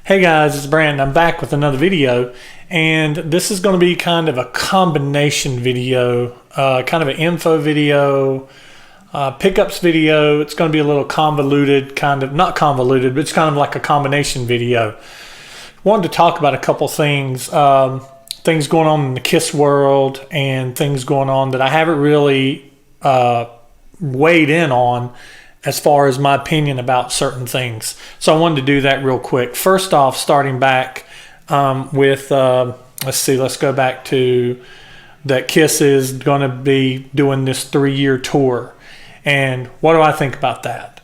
Hey guys, it's Brandon. I'm back with another video, and this is going to be kind of a combination video, kind of an info video, pickups video. It's going to be a little convoluted, not convoluted, but it's kind of like a combination video. Wanted to talk about a couple things, things going on in the KISS world and things going on that I haven't really weighed in on as far as my opinion about certain things. So I wanted to do that real quick. First off, starting back with, let's go back to that KISS is going to be doing this 3-year tour. And what do I think about that?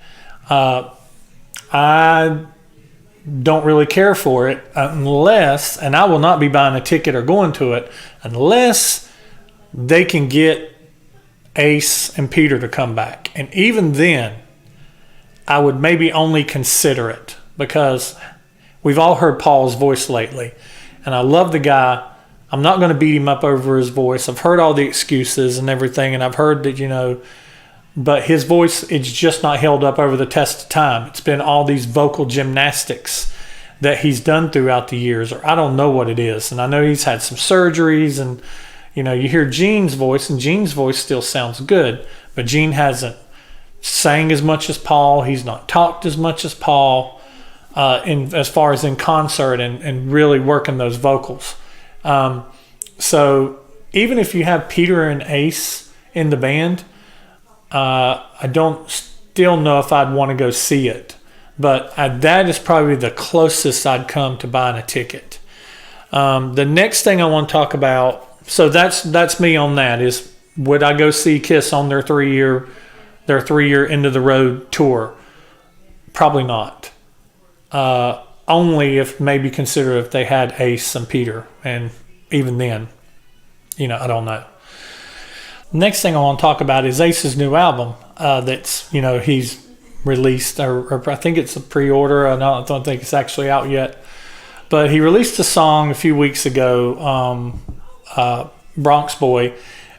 I don't really care for it unless, and I will not be buying a ticket or going to it unless they can get Ace and Peter to come back. And even then, I would maybe only consider it because we've all heard Paul's voice lately. And I love the guy. I'm not going to beat him up over his voice. I've heard all the excuses and everything, and I've heard that, but his voice, it's just not held up over the test of time. It's been all these vocal gymnastics that he's done throughout the years, or I don't know what it is. And I know he's had some surgeries, and, you hear Gene's voice, and Gene's voice still sounds good, but Gene hasn't sang as much as Paul. He's not talked as much as Paul as far as in concert and really working those vocals. So even if you have Peter and Ace in the band, I don't still know if I'd want to go see it. But that is probably the closest I'd come to buying a ticket. The next thing I want to talk about, so that's me on that, is would I go see KISS on their 3-year end of the road tour? Probably not. Only if maybe consider if they had Ace and Peter, and even then, I don't know. Next thing I want to talk about is Ace's new album that's he's released, or I think it's a pre-order. I don't think it's actually out yet, but he released a song a few weeks ago, Bronx Boy,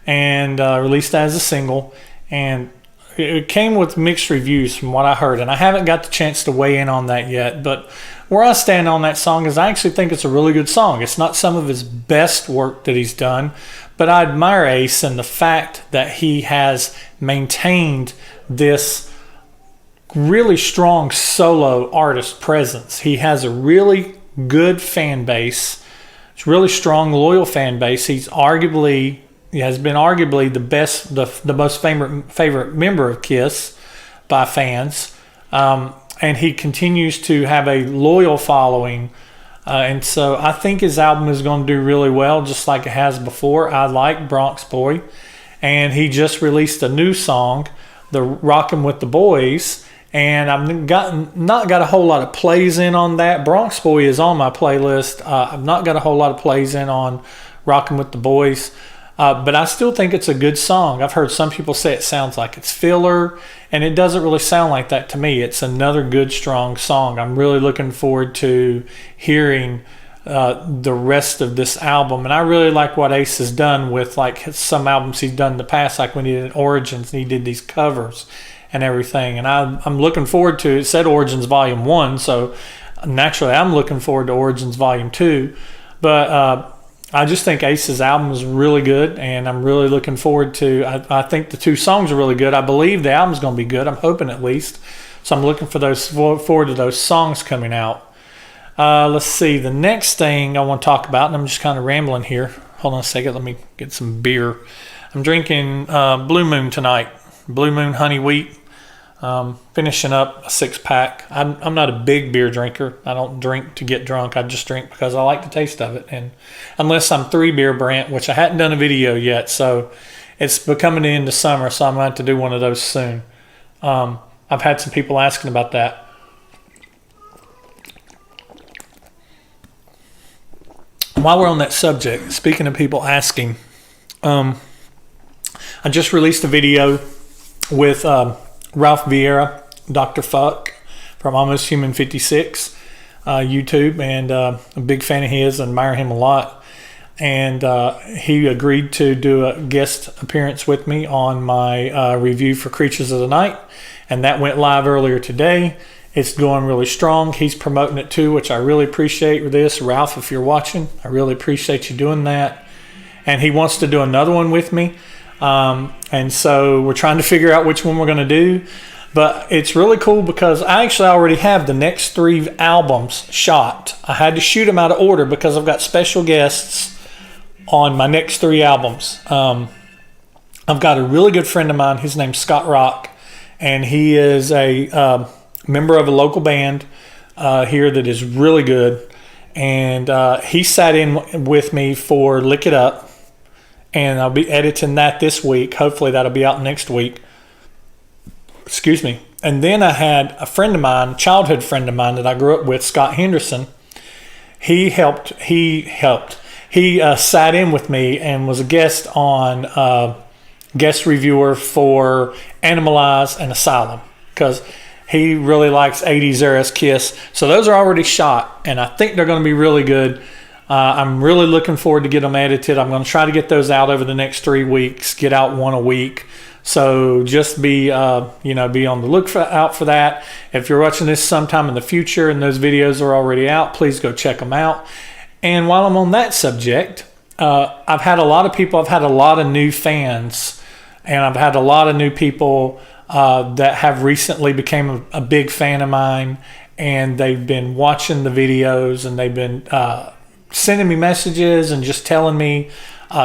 and released that as a single, and it came with mixed reviews from what I heard, and I haven't got the chance to weigh in on that yet. But where I stand on that song is I actually think it's a really good song. It's not some of his best work that he's done, but I admire Ace and the fact that he has maintained this really strong solo artist presence. He has a really good fan base. It's a really strong, loyal fan base. He has been arguably the best, the most favorite member of KISS by fans, and he continues to have a loyal following, and so I think his album is going to do really well, just like it has before. I like Bronx Boy, and he just released a new song, the Rockin' with the Boys, and I've not got a whole lot of plays in on that. Bronx Boy is on my playlist. I've not got a whole lot of plays in on Rockin' with the Boys. But I still think it's a good song. I've heard some people say it sounds like it's filler, and it doesn't really sound like that to me. It's another good, strong song. I'm really looking forward to hearing the rest of this album. And I really like what Ace has done with some albums he's done in the past, like when he did Origins and he did these covers and everything. And I'm looking forward to it. It said Origins Volume 1, so naturally I'm looking forward to Origins Volume 2. But I just think Ace's album is really good, and I'm really looking forward to. I think the 2 songs are really good. I believe the album's going to be good. I'm hoping at least. So I'm looking forward to those songs coming out. Let's see. The next thing I want to talk about, and I'm just kind of rambling here. Hold on a second. Let me get some beer. I'm drinking Blue Moon tonight. Blue Moon Honey Wheat. Finishing up a 6-pack. I'm not a big beer drinker. I don't drink to get drunk. I just drink because I like the taste of it. And unless I'm 3-beer Brant, which I hadn't done a video yet, so it's becoming the end of summer, so I'm going to have to do one of those soon. I've had some people asking about that. While we're on that subject, speaking of people asking, I just released a video with Ralph Vieira, Dr. Fuck from Almost Human 56 YouTube, and a big fan of his, admire him a lot. And he agreed to do a guest appearance with me on my review for Creatures of the Night, and that went live earlier today. It's going really strong. He's promoting it too, which I really appreciate this. Ralph, if you're watching, I really appreciate you doing that. And he wants to do another one with me. And so we're trying to figure out which one we're going to do. But it's really cool because I actually already have the next 3 albums shot. I had to shoot them out of order because I've got special guests on my next 3 albums. I've got a really good friend of mine. His name's Scott Rock. And he is a member of a local band here that is really good. And he sat in with me for Lick It Up. And I'll be editing that this week. Hopefully that'll be out next week. Excuse me. And then I had a friend of mine, childhood friend of mine that I grew up with, Scott Henderson. He sat in with me and was a guest on guest reviewer for Animalize and Asylum because he really likes 80s era's Kiss. So those are already shot, and I think they're going to be really good. I'm really looking forward to get them edited. I'm going to try to get those out over the next 3 weeks, get out one a week. So just be on the lookout for that. If you're watching this sometime in the future and those videos are already out, please go check them out. And while I'm on that subject, I've had a lot of new fans, and I've had a lot of new people that have recently became a big fan of mine, and they've been watching the videos, and they've been sending me messages and just telling me,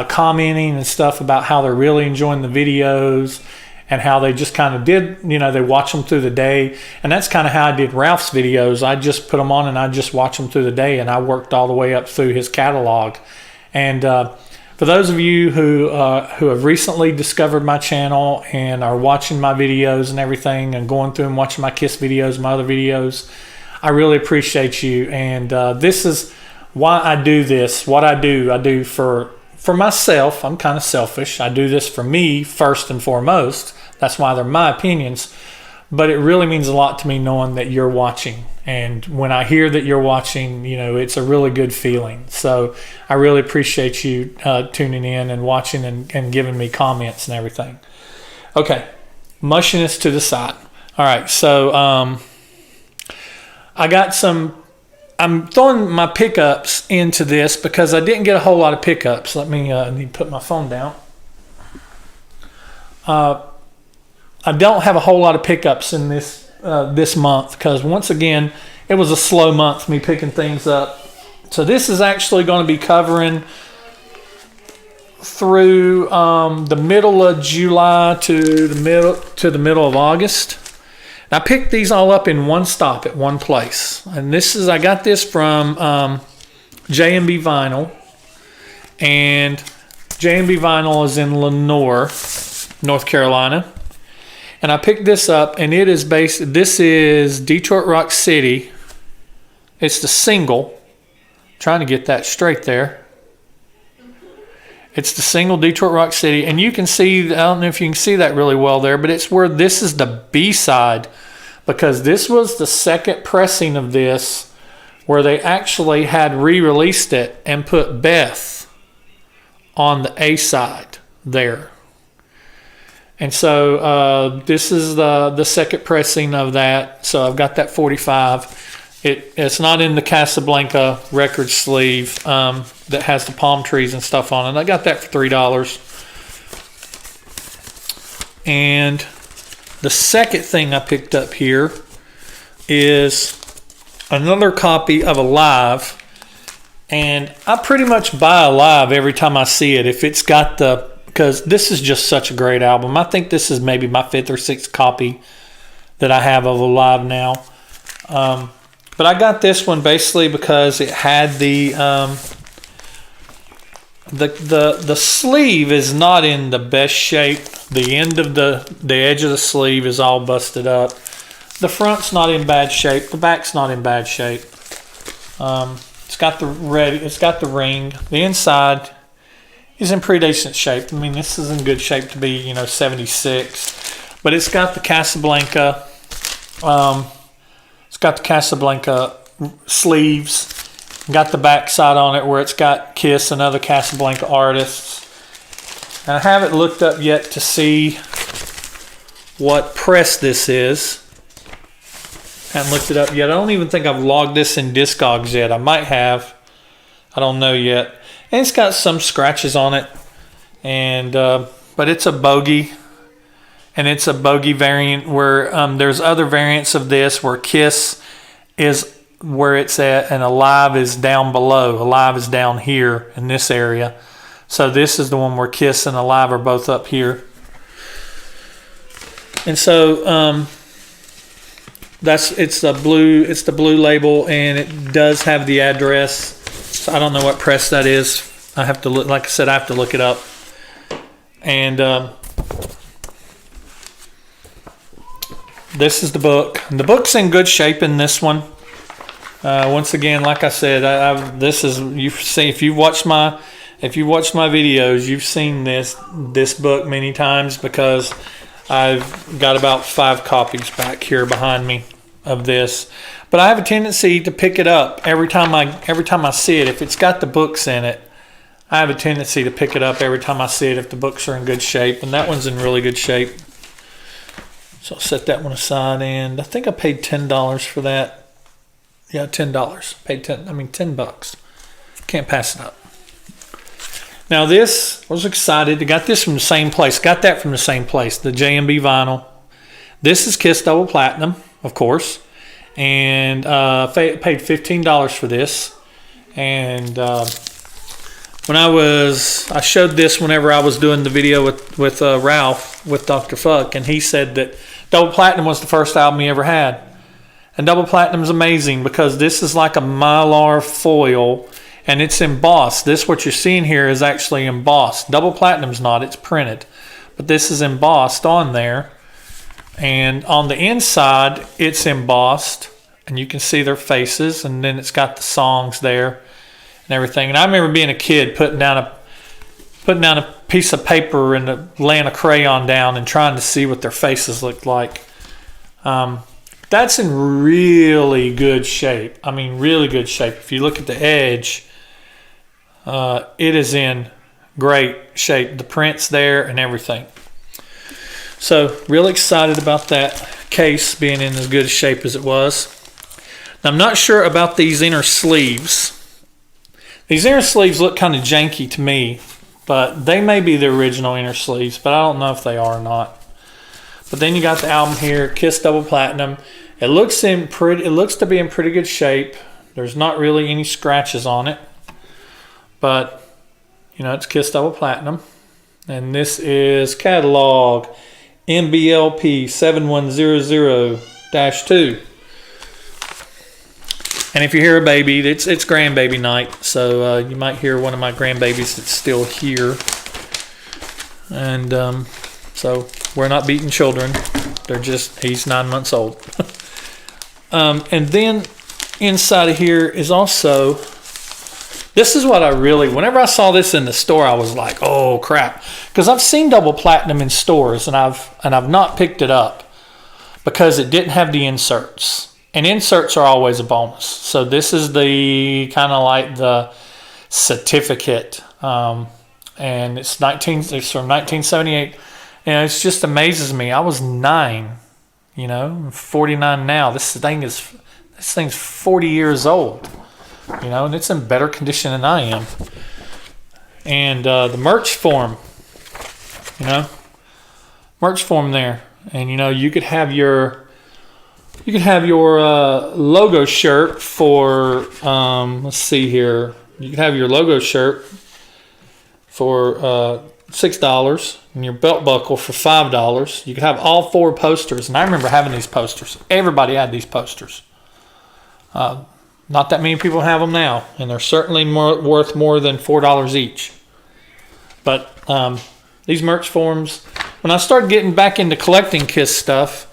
commenting and stuff about how they're really enjoying the videos and how they just kind of did, they watch them through the day. And that's kind of how I did Ralph's videos. I just put them on and I just watch them through the day, and I worked all the way up through his catalog. And for those of you who have recently discovered my channel and are watching my videos and everything and going through and watching my Kiss videos, my other videos, I really appreciate you. And this is why I do this. What I do for myself. I'm kind of selfish. I do this for me first and foremost. That's why they're my opinions. But it really means a lot to me knowing that you're watching. And when I hear that you're watching, it's a really good feeling. So I really appreciate you tuning in and watching and giving me comments and everything. Okay, mushiness to the side. All right, so I'm throwing my pickups into this because I didn't get a whole lot of pickups. Let me need to put my phone down. I don't have a whole lot of pickups in this month because, once again, it was a slow month, me picking things up. So this is actually going to be covering through the middle of July to the middle of August. I picked these all up in one stop at one place. And I got this from J&B Vinyl. And J&B Vinyl is in Lenoir, North Carolina. And I picked this up, and this is Detroit Rock City. It's the single. Trying to get that straight there. It's the single Detroit Rock City, and you can see, I don't know if you can see that really well there, but it's where this is the B-side, because this was the second pressing of this where they actually had re-released it and put Beth on the A-side there. And so this is the second pressing of that. So I've got that 45. It's not in the Casablanca record sleeve that has the palm trees and stuff on it. I got that for $3. And the second thing I picked up here is another copy of Alive. And I pretty much buy Alive every time I see it. If it's got because this is just such a great album. I think this is maybe my 5th or 6th copy that I have of Alive now. But I got this one basically because it had the sleeve is not in the best shape. The end of the edge of the sleeve is all busted up. The front's not in bad shape. The back's not in bad shape. It's got the ring. The inside is in pretty decent shape. I mean, this is in good shape to be 76. But it's got the Casablanca. It's got the Casablanca sleeves. Got the back side on it where it's got Kiss and other Casablanca artists. And I haven't looked up yet to see what press this is. Haven't looked it up yet. I don't even think I've logged this in Discogs yet. I might have. I don't know yet. And it's got some scratches on it, and but it's a bogey, and it's a bogey variant where there's other variants of this where Kiss is where it's at and Alive is down below. Alive is down here in this area. So this is the one where Kiss and Alive are both up here. And so it's the blue label, and it does have the address. So I don't know what press that is. I have to look. Like I said, I have to look it up. And this is the book. And the book's in good shape in this one. Once again, like I said, this is if you've watched my videos, you've seen this book many times because I've got about 5 copies back here behind me of this. But I have a tendency to pick it up every time I see it. If it's got the books in it, I have a tendency to pick it up every time I see it if the books are in good shape. And that one's in really good shape. So I'll set that one aside. And I think I paid $10 for that. Yeah, $10. Paid $10. Can't pass it up. Now this, I was excited. I got this from the same place. Got that from the same place, the J&B vinyl. This is Kiss Double Platinum, of course. And paid $15 for this. And when I showed this whenever I was doing the video with Ralph, with Dr. Fuck, and he said that Double Platinum was the first album he ever had. And Double Platinum is amazing because this is like a Mylar foil, and it's embossed. This, what you're seeing here, is actually embossed. Double Platinum's not, it's printed. But this is embossed on there. And on the inside, it's embossed, and you can see their faces, and then it's got the songs there and everything. And I remember being a kid putting down a piece of paper and laying a crayon down and trying to see what their faces looked like. That's in really good shape. I mean, really good shape. If you look at the edge, it is in great shape. The print's there and everything. So, really excited about that case being in as good a shape as it was. Now, I'm not sure about these inner sleeves. These inner sleeves look kind of janky to me, but they may be the original inner sleeves, but I don't know if they are or not. But then you got the album here, Kiss Double Platinum. It looks to be in pretty good shape. There's not really any scratches on it, but you know, it's Kiss Double Platinum, and this is catalog MBLP 7100-2. And if you hear a baby, it's grandbaby night, so you might hear one of my grandbabies that's still here. And so we're not beating children. He's 9 months old. And then inside of here is also, this is what whenever I saw this in the store, I was like, oh crap. Because I've seen Double Platinum in stores, and I've not picked it up because it didn't have the inserts. And inserts are always a bonus. So this is the kind of like the certificate. And it's from 1978. And it just amazes me. I was 9, I'm 49 now. This thing's 40 years old, and it's in better condition than I am. And the merch form, there. And you could have your logo shirt for let's see here. You could have your logo shirt for $6 and your belt buckle for $5. You could have all 4 posters, and I remember having these posters. Everybody had these posters. Not that many people have them now, and they're certainly worth more than $4 each. But these merch forms, when I started getting back into collecting Kiss stuff,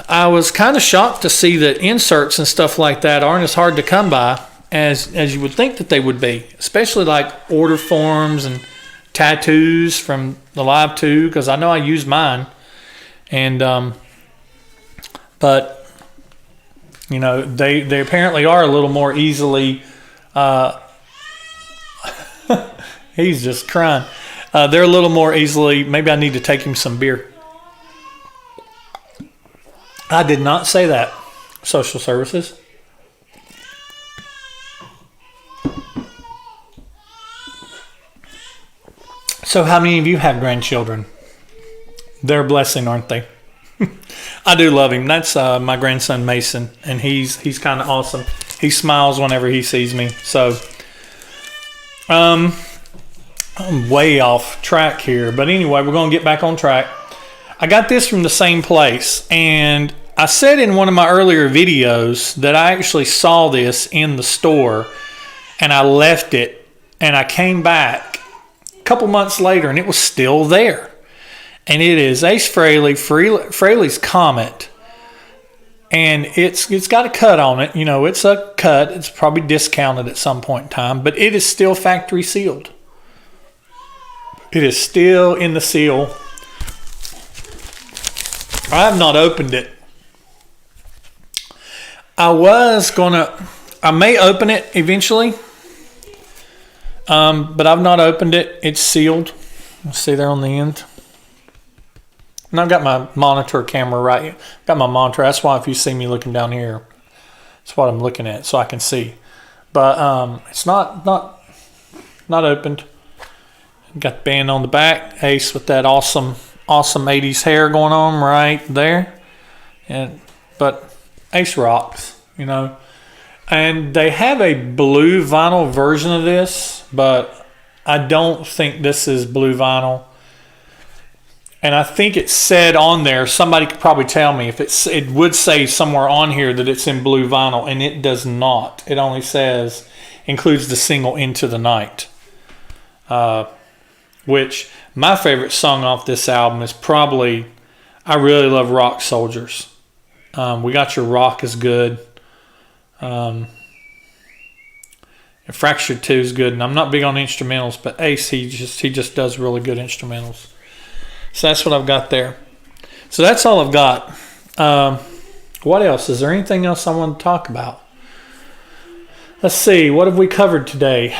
I was kind of shocked to see that inserts and stuff like that aren't as hard to come by as you would think that they would be, especially like order forms and tattoos from the Live 2, because I know I use mine. And but they apparently are a little more easily he's just crying. They're a little more easily, maybe I need to take him some beer. I did not say that. Social services. So how many of you have grandchildren? They're a blessing, aren't they? I do love him. That's my grandson Mason, and he's kind of awesome. He smiles whenever he sees me. So I'm way off track here. But anyway, we're going to get back on track. I got this from the same place, and I said in one of my earlier videos that I actually saw this in the store, and I left it, and I came back a couple months later, and it was still there. And it is Ace Frehley's Comet, and it's got a cut on it. You know, it's a cut. It's probably discounted at some point in time, but it is still factory sealed. It is still in the seal. I have not opened it. I may open it eventually, but I've not opened it. It's sealed. Let's see there on the end. And I've got my monitor camera right here. I've got my monitor. That's why if you see me looking down here, that's what I'm looking at, so I can see. But it's not opened. Got the band on the back. Ace with that awesome 80s hair going on right there. But Ace rocks, you know. And they have a blue vinyl version of this, but I don't think this is blue vinyl. And I think it said on there, somebody could probably tell me if it would say somewhere on here that it's in blue vinyl, and it does not. It only says includes the single Into the Night, which my favorite song off this album is probably, I really love Rock Soldiers. We Got Your Rock is good. And Fractured 2 is good, and I'm not big on instrumentals, but Ace, he just does really good instrumentals. So that's what I've got there. So that's all I've got. What else? Is there anything else I want to talk about? Let's see. What have we covered today?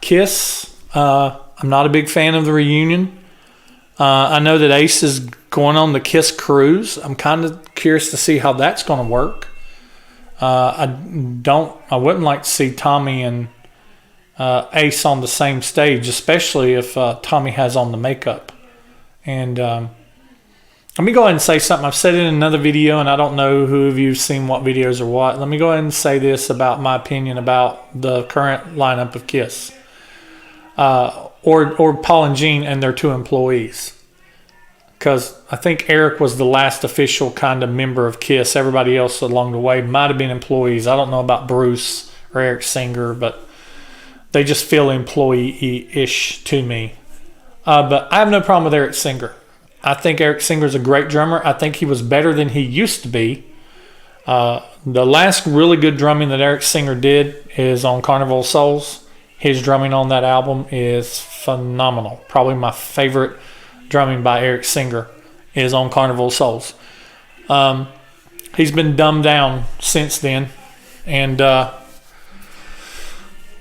Kiss. I'm not a big fan of the reunion. I know that Ace is going on the Kiss cruise. I'm kind of curious to see how that's going to work. I wouldn't like to see Tommy and Ace on the same stage, especially if Tommy has on the makeup. And let me go ahead and say something. I've said it in another video, and I don't know who of you have seen what videos or what. Let me go ahead and say this about my opinion about the current lineup of Kiss. Or Paul and Gene and their two employees. Because I think Eric was the last official kind of member of Kiss. Everybody else along the way might have been employees. I don't know about Bruce or Eric Singer, but they just feel employee-ish to me. But I have no problem with Eric Singer. I think Eric Singer's a great drummer. I think he was better than he used to be. The last really good drumming that Eric Singer did is on Carnival of Souls. His drumming on that album is phenomenal. Probably my favorite drumming by Eric Singer is on Carnival of Souls. He's been dumbed down since then. And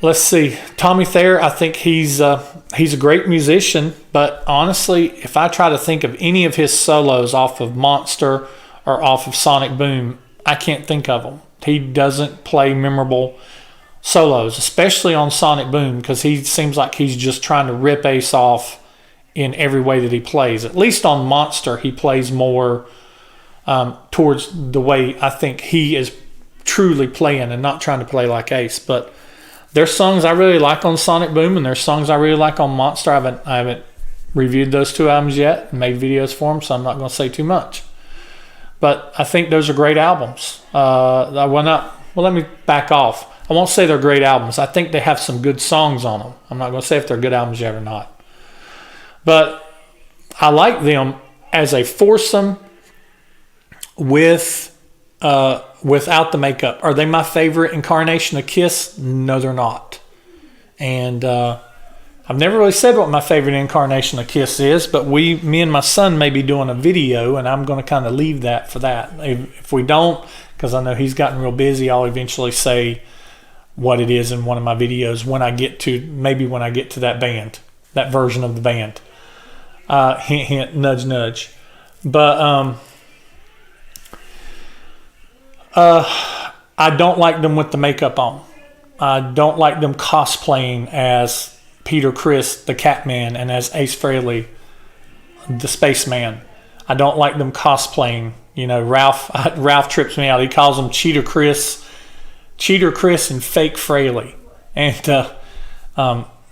let's see. Tommy Thayer, I think he's a great musician. But honestly, if I try to think of any of his solos off of Monster or off of Sonic Boom, I can't think of them. He doesn't play memorable solos, especially on Sonic Boom, because he seems like he's just trying to rip Ace off in every way that he plays. At least on Monster, he plays more towards the way I think he is truly playing and not trying to play like Ace. But there's songs I really like on Sonic Boom, and there's songs I really like on Monster. I haven't reviewed those two albums yet and made videos for them, so I'm not going to say too much. But I think those are great albums. Let me back off. I won't say they're great albums. I think they have some good songs on them. I'm not going to say if they're good albums yet or not. But I like them as a foursome without the makeup. Are they my favorite incarnation of Kiss? No, they're not. And I've never really said what my favorite incarnation of Kiss is, but me and my son may be doing a video, and I'm going to kind of leave that for that. If we don't, because I know he's gotten real busy, I'll eventually say what it is in one of my videos when I get to that band, that version of the band. Hint, hint, nudge, nudge. But I don't like them with the makeup on. I don't like them cosplaying as Peter Criss, the Catman, and as Ace Frehley, the Spaceman. I don't like them cosplaying. You know, Ralph trips me out. He calls them Cheater Criss, and Fake Frehley. And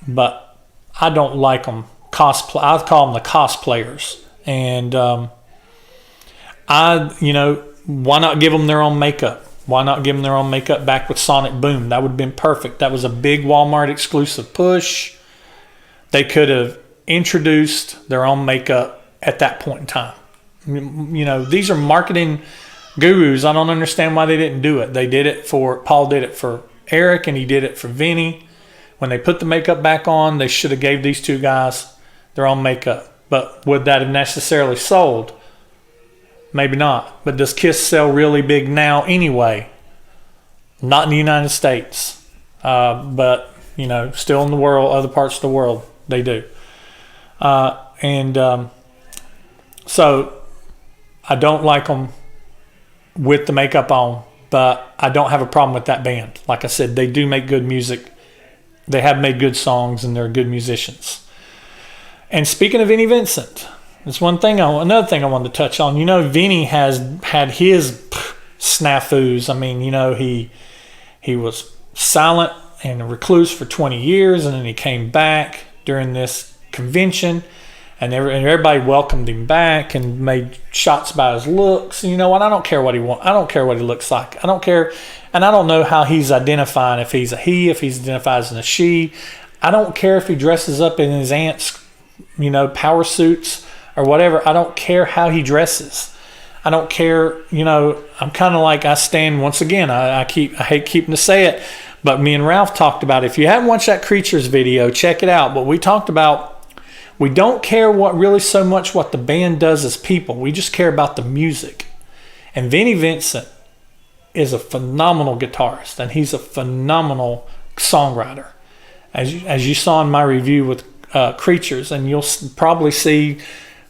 but I don't like them cosplay. I call them the cosplayers. And why not give them their own makeup? Why not give them their own makeup back with Sonic Boom? That would have been perfect. That was a big Walmart exclusive push. They could have introduced their own makeup at that point in time. You know, these are marketing gurus. I don't understand why they didn't do it. Paul did it for Eric, and he did it for Vinnie. When they put the makeup back on, they should have gave these two guys their own makeup. But would that have necessarily sold? Maybe not. But does Kiss sell really big now anyway? Not in the United States. But, you know, still in the world, other parts of the world, they do. So I don't like them with the makeup on, but I don't have a problem with that band. Like I said, they do make good music. They have made good songs, and they're good musicians. And speaking of Vinnie Vincent, there's another thing I wanted to touch on. You know, Vinnie has had his snafus. I mean, you know, he was silent and a recluse for 20 years, and then he came back during this convention, and everybody welcomed him back and made shots about his looks. And you know what? I don't care what he wants. I don't care what he looks like. I don't care. And I don't know how he's identifying, if he's a he, if he's identified as a she. I don't care if he dresses up in his aunt's, you know, power suits or whatever. I don't care how he dresses. I don't care, you know, I'm kind of like, I stand, once again, I hate keeping to say it, but me and Ralph talked about it. If you haven't watched that Creatures video, check it out. But we talked about, we don't care so much what the band does as people. We just care about the music. And Vinnie Vincent is a phenomenal guitarist, and he's a phenomenal songwriter. As you saw in my review with Creatures, and you'll probably see,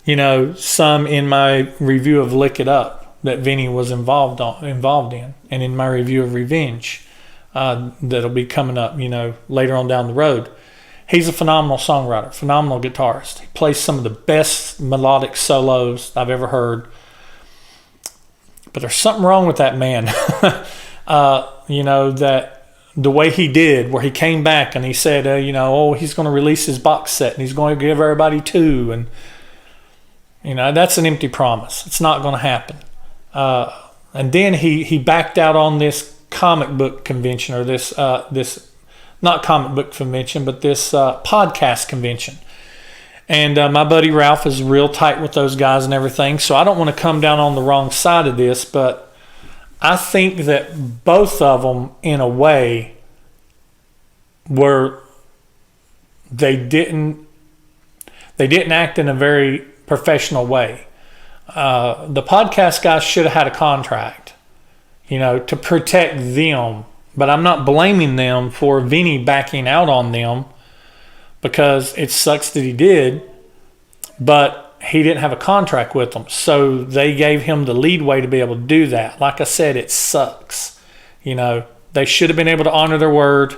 you know, some in my review of Lick It Up that Vinnie was involved in, and in my review of Revenge that'll be coming up, you know, later on down the road. He's a phenomenal songwriter, phenomenal guitarist. He plays some of the best melodic solos I've ever heard. But there's something wrong with that man. You know, that the way he did, where he came back and he said, he's going to release his box set and he's going to give everybody 2. And, you know, that's an empty promise. It's not going to happen. And then he backed out on this comic book convention, or this not comic book convention, but this podcast convention. And my buddy Ralph is real tight with those guys and everything, so I don't want to come down on the wrong side of this, but I think that both of them, in a way, they didn't act in a very professional way. The podcast guys should have had a contract, you know, to protect them. But I'm not blaming them for Vinnie backing out on them, because it sucks that he did, but he didn't have a contract with them. So they gave him the leadway to be able to do that. Like I said, it sucks. You know, they should have been able to honor their word,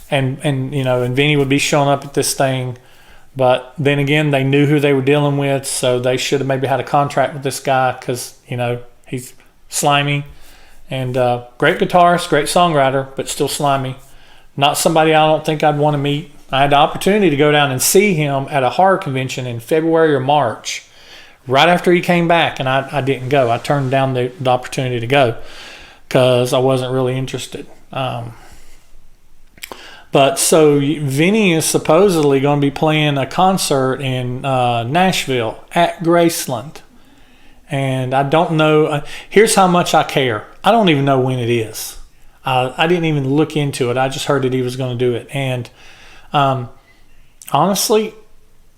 and Vinnie would be showing up at this thing. But then again, they knew who they were dealing with, so they should have maybe had a contract with this guy, because, you know, he's slimy. And great guitarist, great songwriter, but still slimy. Not somebody I don't think I'd want to meet. I had the opportunity to go down and see him at a horror convention in February or March, right after he came back, and I didn't go. I turned down the opportunity to go because I wasn't really interested. But so Vinnie is supposedly going to be playing a concert in Nashville at Graceland. And I don't know. Here's how much I care. I don't even know when it is. I didn't even look into it. I just heard that he was going to do it. And honestly,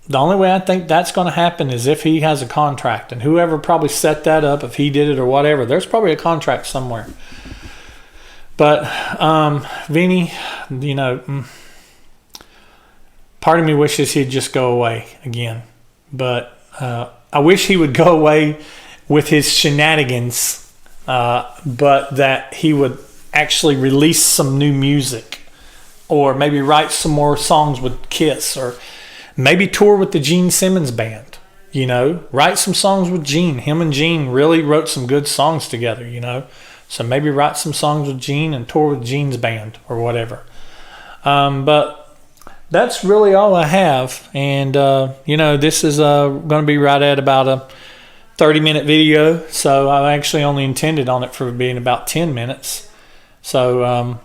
the only way I think that's going to happen is if he has a contract. And whoever probably set that up, if he did it or whatever, there's probably a contract somewhere. But Vinnie, you know, part of me wishes he'd just go away again. But I wish he would go away with his shenanigans but that he would actually release some new music, or maybe write some more songs with Kiss, or maybe tour with the Gene Simmons band. Write some songs with Gene. Him and Gene really wrote some good songs together. So maybe write some songs with Gene and tour with Gene's band or whatever. But that's really all I have. And, this is going to be right at about a 30-minute video. So I actually only intended on it for being about 10 minutes. So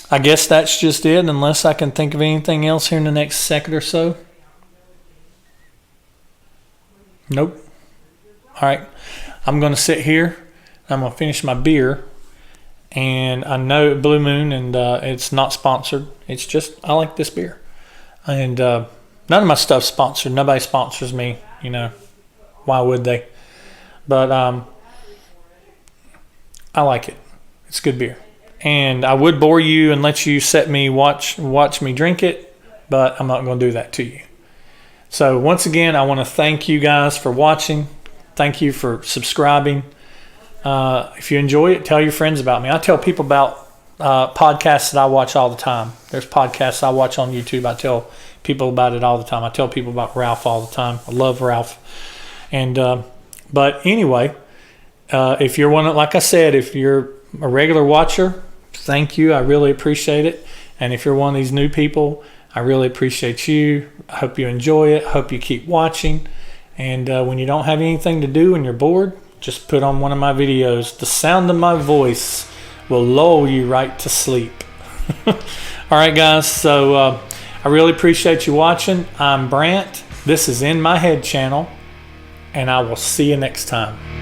I guess that's just it, unless I can think of anything else here in the next second or so. Nope. All right. I'm going to sit here. I'm going to finish my beer. And I know Blue Moon, and it's not sponsored. It's just, I like this beer. And none of my stuff's sponsored. Nobody sponsors me. Why would they? But I like it. It's good beer. And I would bore you and let you watch me drink it, but I'm not going to do that to you. So once again, I want to thank you guys for watching. Thank you for subscribing. If you enjoy it, tell your friends about me. I tell people about podcasts that I watch all the time. There's podcasts I watch on YouTube. I tell people about it all the time. I tell people about Ralph all the time. I love Ralph. And but anyway, if you're one, like I said, if you're a regular watcher, thank you. I really appreciate it. And if you're one of these new people, I really appreciate you. I hope you enjoy it. I hope you keep watching. And when you don't have anything to do and you're bored, just put on one of my videos. The sound of my voice will lull you right to sleep. All right, guys. So I really appreciate you watching. I'm Brant. This is In My Head channel. And I will see you next time.